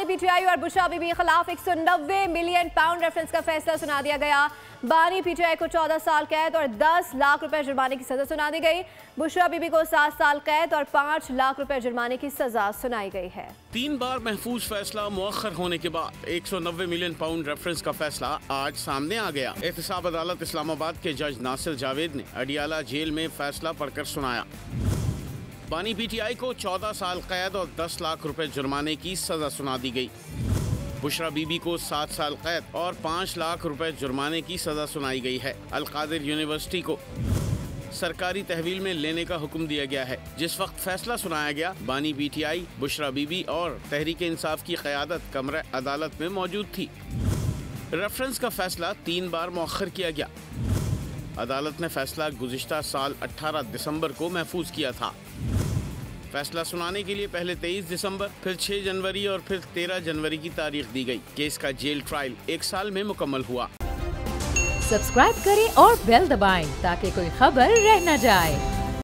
PTI और बुशरा बीबी के खिलाफ 190 मिलियन पाउंड रेफरेंस का फैसला सुना दिया गया। बानी पीटीआई को 14 साल कैद और 10 लाख रुपए जुर्माने की सजा सुना दी गई। बुशरा बीबी को 7 साल कैद और 5 लाख रुपए जुर्माने की सजा सुनाई गई है। 3 बार महफूज फैसला मुअख्खर होने के बाद 190 मिलियन पाउंड रेफरेंस का फैसला आज सामने आ गया। एहतसाब अदालत इस्लामाबाद के जज नासिर जावेद ने अडियाला जेल में फैसला पढ़कर सुनाया। बानी पीटीआई को 14 साल कैद और 10 लाख रुपए जुर्माने की सजा सुना दी गई। बुशरा बीबी को 7 साल कैद और 5 लाख रुपए जुर्माने की सजा सुनाई गई है। अल-कादिर यूनिवर्सिटी को सरकारी तहवील में लेने का हुक्म दिया गया है। जिस वक्त फैसला सुनाया गया, बानी पीटीआई, बुशरा बीबी और तहरीक इंसाफ की क़यादत कमरे अदालत में मौजूद थी। रेफरेंस का फैसला 3 बार मुअख्खर किया गया। अदालत ने फैसला गुज़िश्ता साल 18 दिसंबर को महफूज किया था। फैसला सुनाने के लिए पहले 23 दिसंबर, फिर 6 जनवरी और फिर 13 जनवरी की तारीख दी गई। केस का जेल ट्रायल 1 साल में मुकम्मल हुआ। सब्सक्राइब करें और बेल दबाएं ताकि कोई खबर रह न जाए।